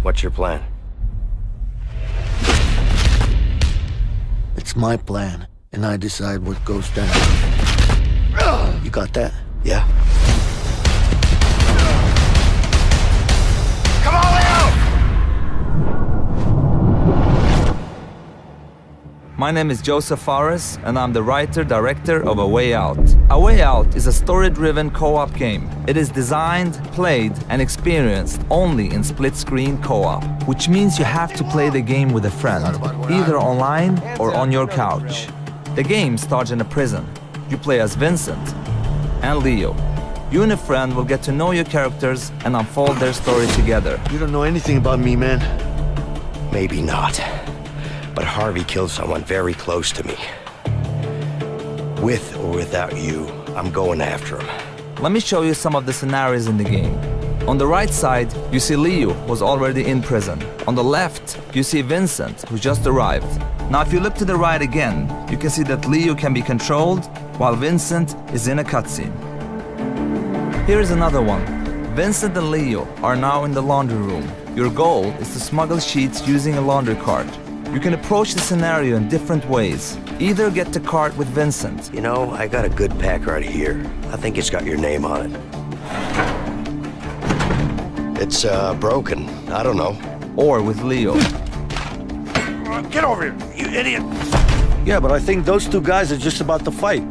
What's your plan? It's my plan, and I decide what goes down. You got that? Yeah. Come on, Leo! My name is Joseph Fares, and I'm the writer-director of A Way Out. A Way Out is a story-driven co-op game. It is designed, played, and experienced only in split-screen co-op, which means you have to play the game with a friend, either online or on your couch. The game starts in a prison. You play as Vincent and Leo. You and a friend will get to know your characters and unfold their story together. You don't know anything about me, man. Maybe not. But Harvey killed someone very close to me. With or without you, I'm going after him. Let me show you some of the scenarios in the game. On the right side, you see Leo, who's already in prison. On the left, you see Vincent, who just arrived. Now if you look to the right again, you can see that Leo can be controlled, while Vincent is in a cutscene. Here is another one. Vincent and Leo are now in the laundry room. Your goal is to smuggle sheets using a laundry cart. You can approach the scenario in different ways. Either get the cart with Vincent. You know, I got a good pack right here. I think it's got your name on it. It's, broken. I don't know. Or with Leo. Get over here, you idiot! Yeah, but I think those two guys are just about to fight.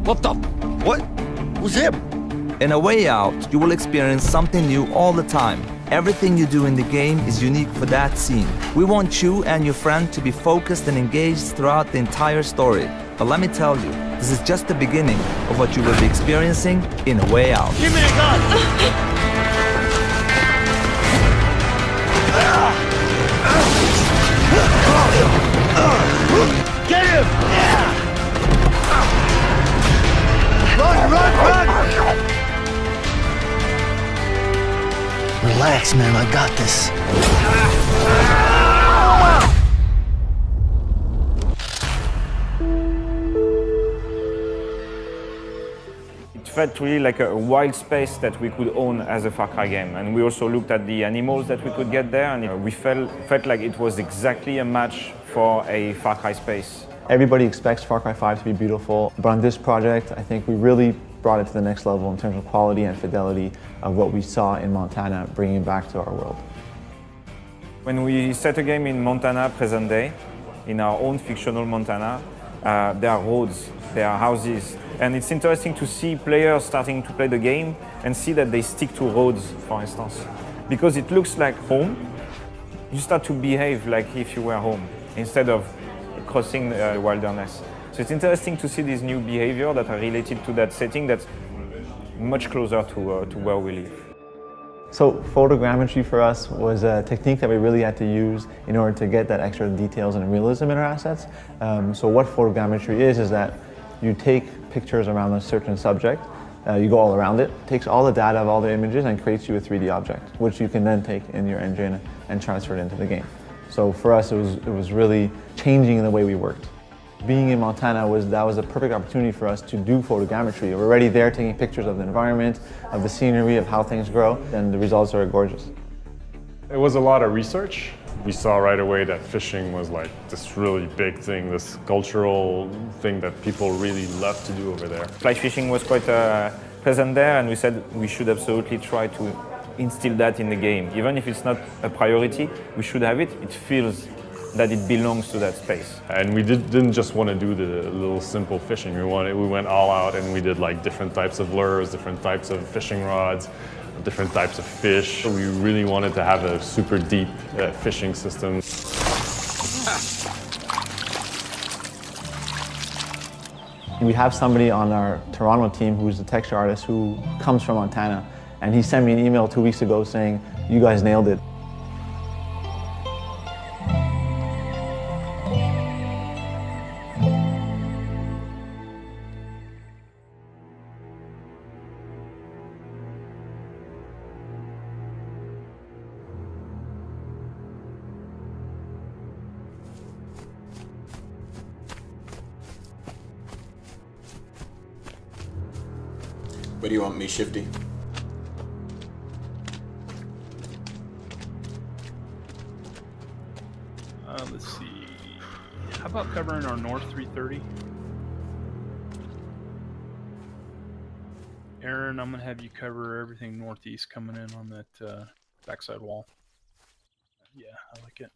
What the? What? Who's him? In A Way Out, you will experience something new all the time. Everything you do in the game is unique for that scene. We want you and your friend to be focused and engaged throughout the entire story. But let me tell you, this is just the beginning of what you will be experiencing in A Way Out. Give me a gun! Get him! Run, run, run! Relax, man, I got this. It felt really like a wild space that we could own as a Far Cry game. And we also looked at the animals that we could get there, and we felt like it was exactly a match for a Far Cry space. Everybody expects Far Cry 5 to be beautiful, but on this project, I think we really brought it to the next level in terms of quality and fidelity of what we saw in Montana, bringing it back to our world. When we set a game in Montana present day, in our own fictional Montana, there are roads, there are houses, and it's interesting to see players starting to play the game and see that they stick to roads, for instance. Because it looks like home, you start to behave like if you were home, instead of crossing the wilderness. So it's interesting to see these new behaviors that are related to that setting that's much closer to where we live. So photogrammetry for us was a technique that we really had to use in order to get that extra details and realism in our assets. So what photogrammetry is that you take pictures around a certain subject, you go all around it, takes all the data of all the images and creates you a 3D object, which you can then take in your engine and transfer it into the game. So for us, it was really changing the way we worked. Being in Montana, that was a perfect opportunity for us to do photogrammetry. We're already there taking pictures of the environment, of the scenery, of how things grow, and the results are gorgeous. It was a lot of research. We saw right away that fishing was like this really big thing, this cultural thing that people really love to do over there. Fly fishing was quite present there, and we said we should absolutely try to instill that in the game. Even if it's not a priority, we should have it. It feels that it belongs to that space. And we didn't just want to do the little simple fishing. We went all out and we did like different types of lures, different types of fishing rods, different types of fish. We really wanted to have a super deep fishing system. We have somebody on our Toronto team who's a texture artist who comes from Montana, and he sent me an email 2 weeks ago saying, "You guys nailed it." Where do you want me, Shifty? about covering our north 330? Aaron, I'm gonna have you cover everything northeast coming in on that backside wall. Yeah, I like it.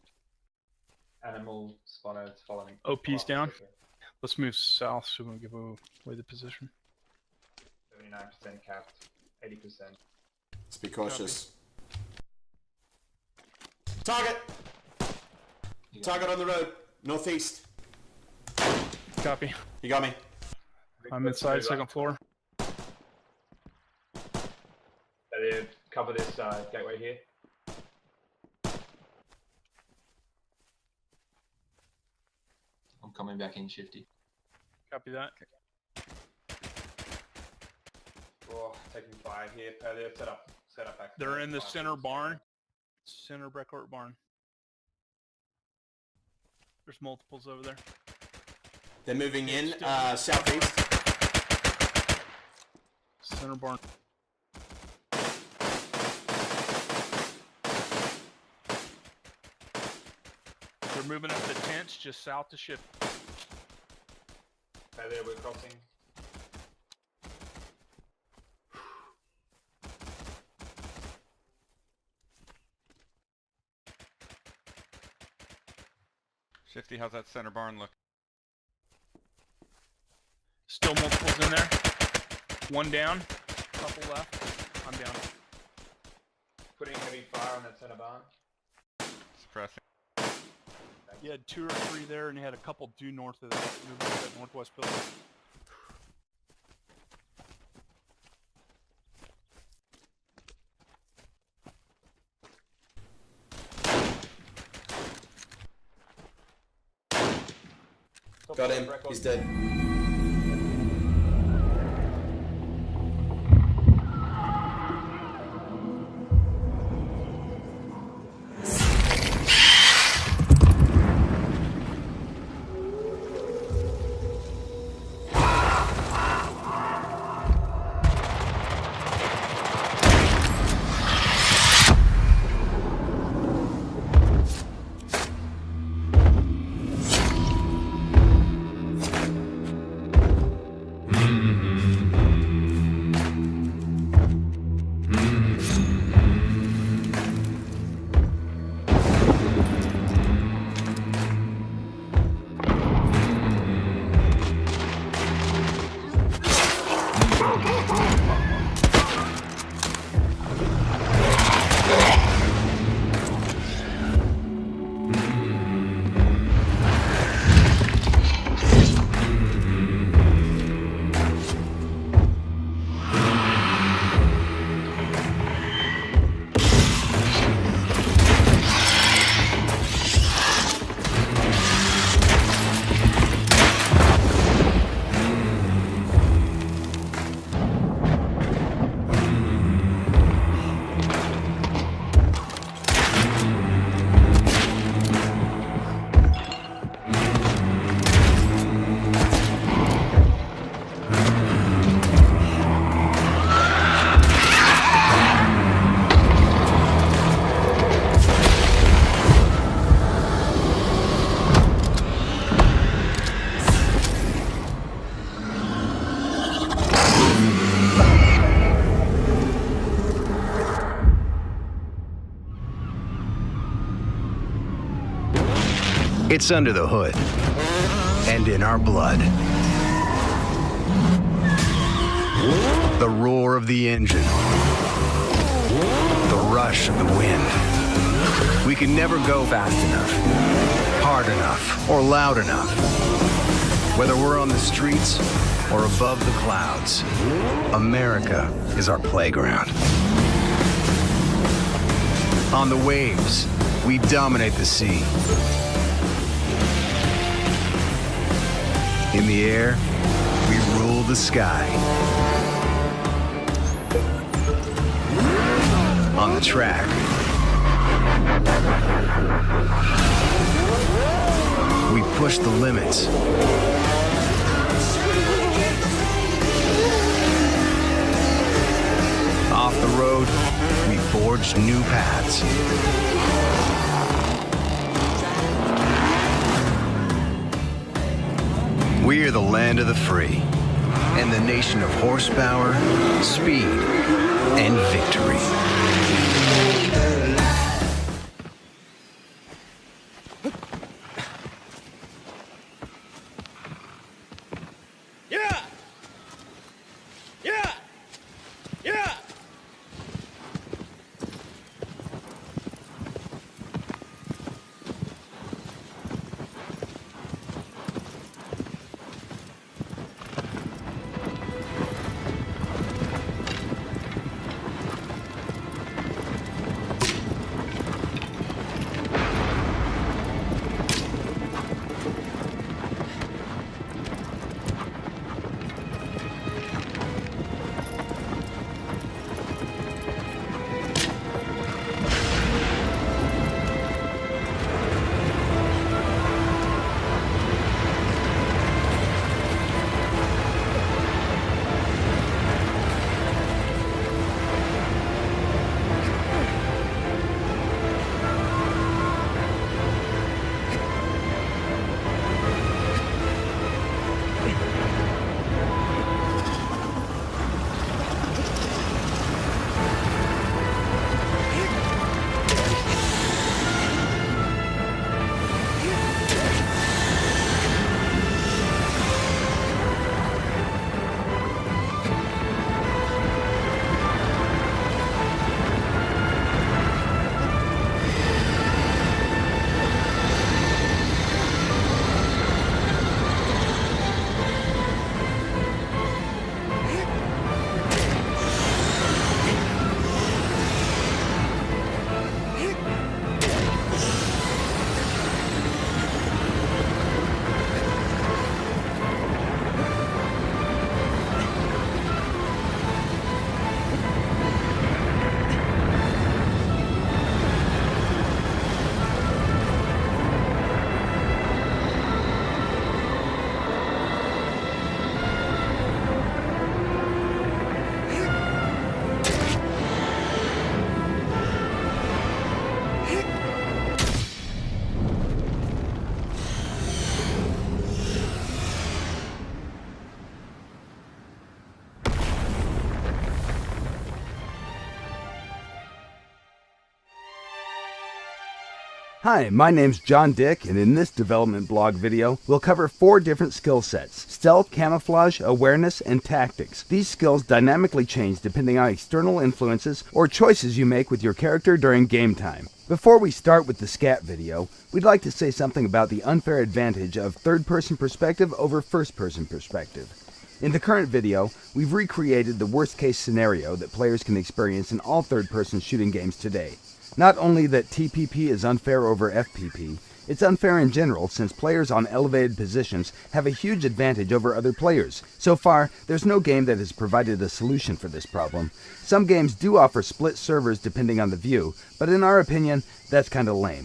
Animal spawner following. OP's down. Let's move south so we don't give away the position. 79% capped, 80%. Let's be cautious. Target! Target on the road, northeast. Copy. You got me. I'm inside second floor. Cover this gateway here. I'm coming back in, Shifty. Copy that. Oh, taking 5 here. Earlier, set up back. They're in the center barn. Center Breckort barn. There's multiples over there. They're moving in, southeast. Center barn. They're moving up the tents just south to ship. Earlier, we're crossing. Shifty, how's that center barn look? Still multiples in there. One down. Couple left. I'm down. Putting heavy fire on that center barn. Suppressing. You had 2 or 3 there, and you had a couple due north of that, moving to that northwest pillar. Got him, he's dead. It's under the hood and in our blood. The roar of the engine, the rush of the wind. We can never go fast enough, hard enough, or loud enough. Whether we're on the streets or above the clouds, America is our playground. On the waves, we dominate the sea. In the air, we rule the sky. On the track, we push the limits. Off the road, we forge new paths. We're the land of the free and the nation of horsepower, speed, and victory. Yeah! Yeah! Yeah! Hi, my name's John Dick, and in this development blog video, we'll cover 4 different skill sets: stealth, camouflage, awareness, and tactics. These skills dynamically change depending on external influences or choices you make with your character during game time. Before we start with the scat video, we'd like to say something about the unfair advantage of third-person perspective over first-person perspective. In the current video, we've recreated the worst-case scenario that players can experience in all third-person shooting games today. Not only that TPP is unfair over FPP, it's unfair in general since players on elevated positions have a huge advantage over other players. So far, there's no game that has provided a solution for this problem. Some games do offer split servers depending on the view, but in our opinion, that's kinda lame.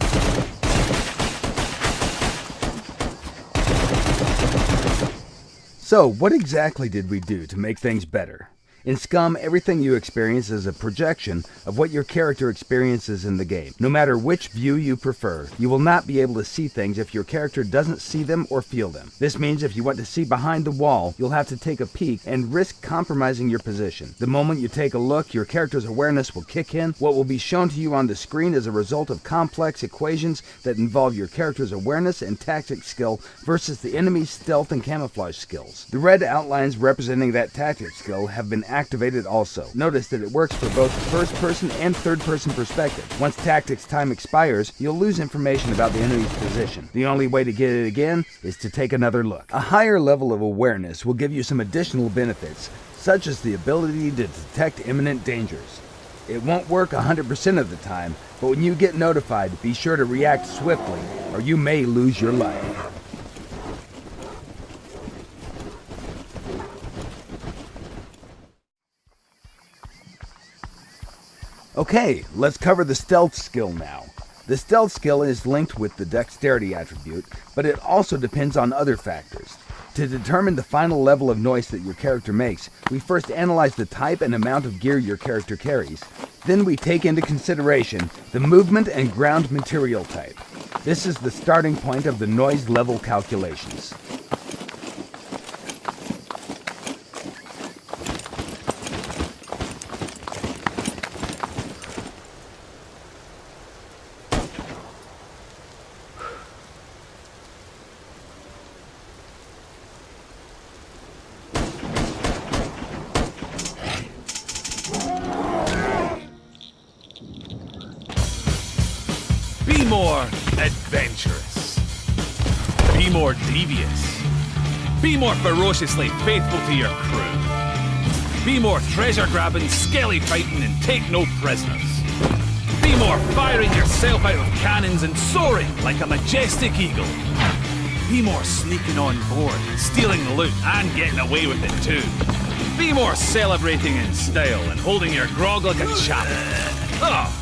So, what exactly did we do to make things better? In Scum, everything you experience is a projection of what your character experiences in the game. No matter which view you prefer, you will not be able to see things if your character doesn't see them or feel them. This means if you want to see behind the wall, you'll have to take a peek and risk compromising your position. The moment you take a look, your character's awareness will kick in. What will be shown to you on the screen is a result of complex equations that involve your character's awareness and tactics skill versus the enemy's stealth and camouflage skills. The red outlines representing that tactics skill have been activated also. Notice that it works for both first-person and third-person perspective. Once tactics time expires, you'll lose information about the enemy's position. The only way to get it again is to take another look. A higher level of awareness will give you some additional benefits, such as the ability to detect imminent dangers. It won't work 100% of the time, but when you get notified, be sure to react swiftly, or you may lose your life. Okay, let's cover the stealth skill now. The stealth skill is linked with the dexterity attribute, but it also depends on other factors. To determine the final level of noise that your character makes, we first analyze the type and amount of gear your character carries. Then we take into consideration the movement and ground material type. This is the starting point of the noise level calculations. Be more adventurous. Be more devious. Be more ferociously faithful to your crew. Be more treasure-grabbing, skelly fighting, and take no prisoners. Be more firing yourself out of cannons and soaring like a majestic eagle. Be more sneaking on board, stealing the loot, and getting away with it too. Be more celebrating in style and holding your grog like a champion. Oh,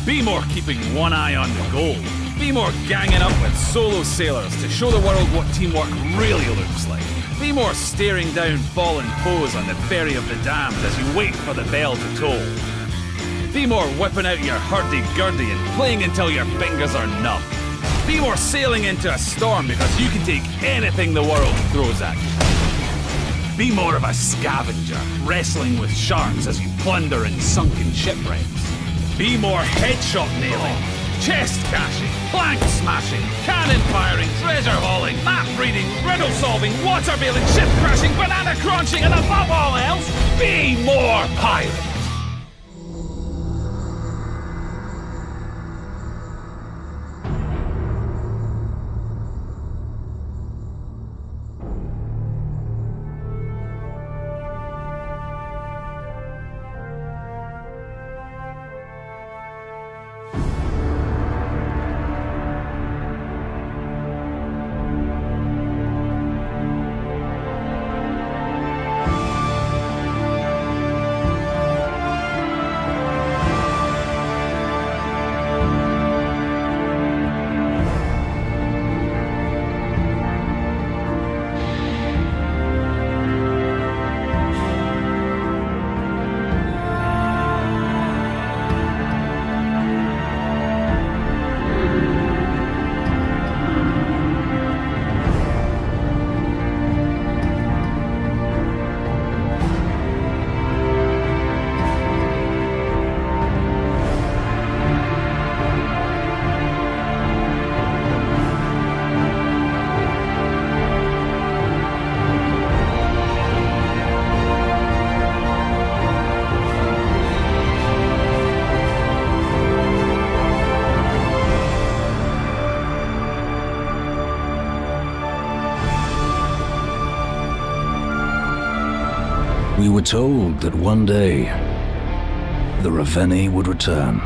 be more keeping one eye on the goal. Be more ganging up with solo sailors to show the world what teamwork really looks like. Be more staring down fallen foes on the ferry of the damned as you wait for the bell to toll. Be more whipping out your hurdy-gurdy and playing until your fingers are numb. Be more sailing into a storm because you can take anything the world throws at you. Be more of a scavenger, wrestling with sharks as you plunder in sunken shipwrecks. Be more headshot nailing, chest cashing, plank smashing, cannon firing, treasure hauling, map reading, riddle solving, water bailing, ship crashing, banana crunching, and above all else, be more pirate. We were told that one day, the Ravenni would return,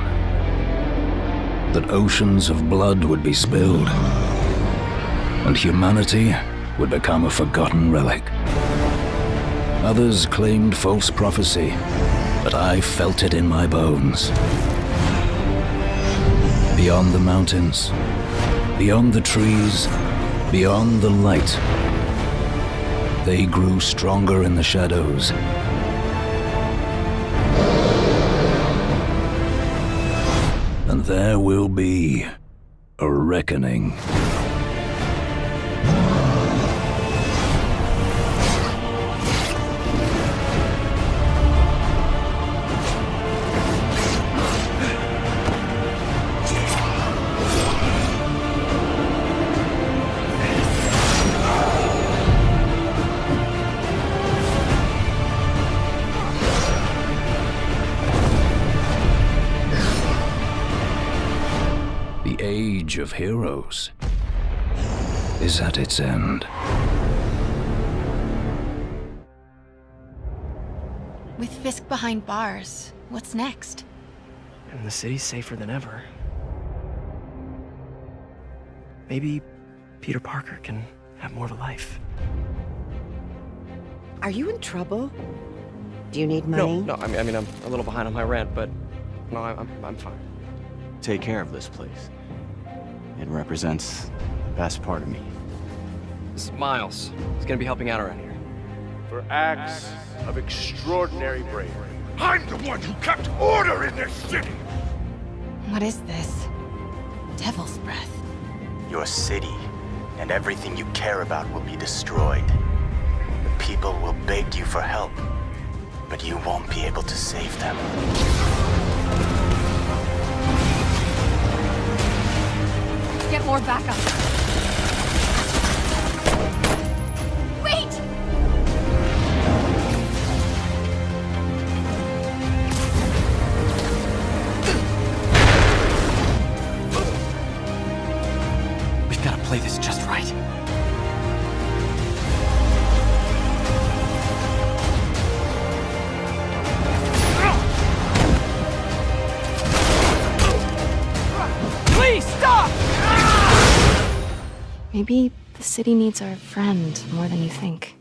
that oceans of blood would be spilled, and humanity would become a forgotten relic. Others claimed false prophecy, but I felt it in my bones. Beyond the mountains, beyond the trees, beyond the light, they grew stronger in the shadows. And there will be a reckoning. The age of heroes is at its end. With Fisk behind bars, what's next? And the city's safer than ever. Maybe Peter Parker can have more of a life. Are you in trouble? Do you need money? No, I mean, I'm a little behind on my rent, but no, I'm fine. Take care of this place. It represents the best part of me. This is Miles. He's gonna be helping out around here. For acts of extraordinary bravery. I'm the one who kept order in this city! What is this? Devil's breath. Your city and everything you care about will be destroyed. The people will beg you for help, but you won't be able to save them. Get more backup. Wait! play this just right. Please stop! Maybe the city needs our friend more than you think.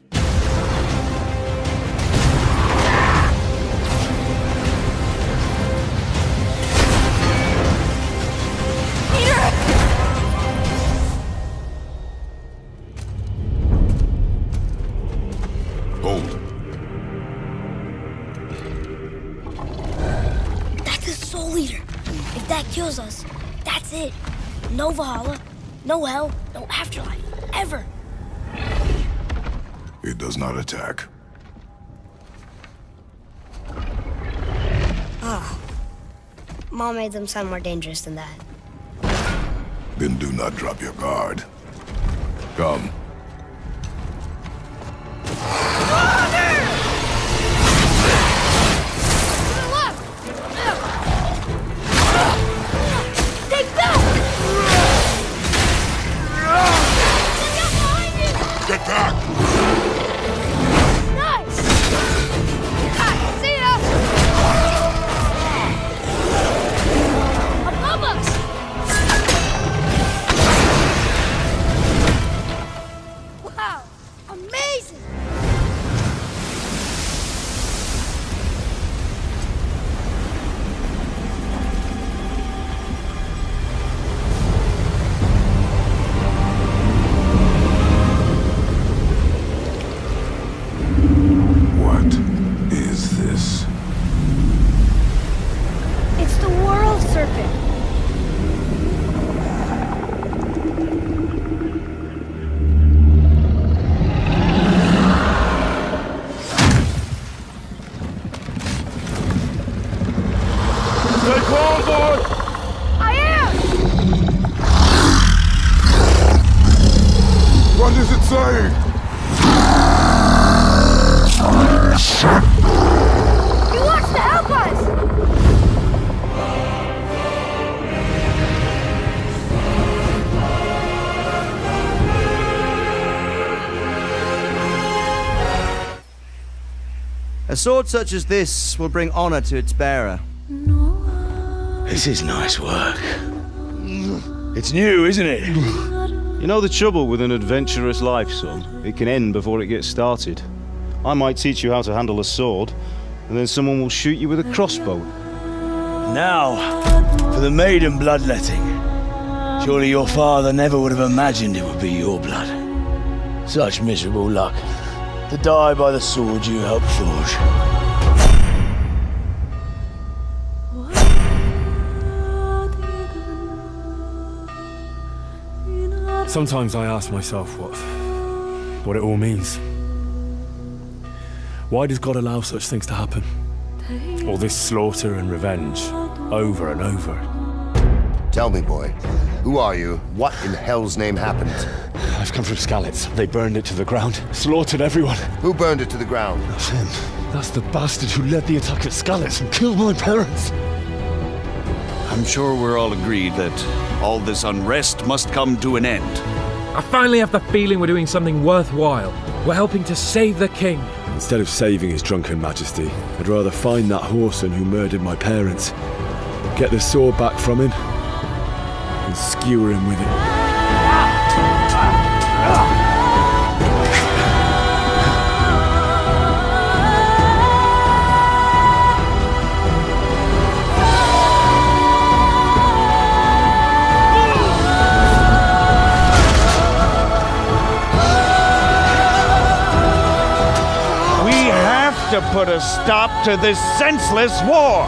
Hold. That's a soul eater. If that kills us, that's it. No Valhalla, no hell, no afterlife, ever. It does not attack. Ah. Mom made them sound more dangerous than that. Then do not drop your guard. Come. Get back! Nice! See ya! Above us! Wow! Amazing! What is this? It's the world serpent. Take on board! I am! What is it saying? He wants to help us! A sword such as this will bring honor to its bearer. This is nice work. It's new, isn't it? You know the trouble with an adventurous life, son? It can end before it gets started. I might teach you how to handle a sword, and then someone will shoot you with a crossbow. Now, for the maiden bloodletting. Surely your father never would have imagined it would be your blood. Such miserable luck. To die by the sword you helped forge. Sometimes I ask myself what it all means. Why does God allow such things to happen? All this slaughter and revenge, over and over. Tell me, boy, who are you? What in hell's name happened? I've come from Skalitz. They burned it to the ground, slaughtered everyone. Who burned it to the ground? That's him. That's the bastard who led the attack at Skalitz and killed my parents. I'm sure we're all agreed that all this unrest must come to an end. I finally have the feeling we're doing something worthwhile. We're helping to save the king. Instead of saving his drunken majesty, I'd rather find that whoreson who murdered my parents, get the sword back from him, and skewer him with it. To put a stop to this senseless war.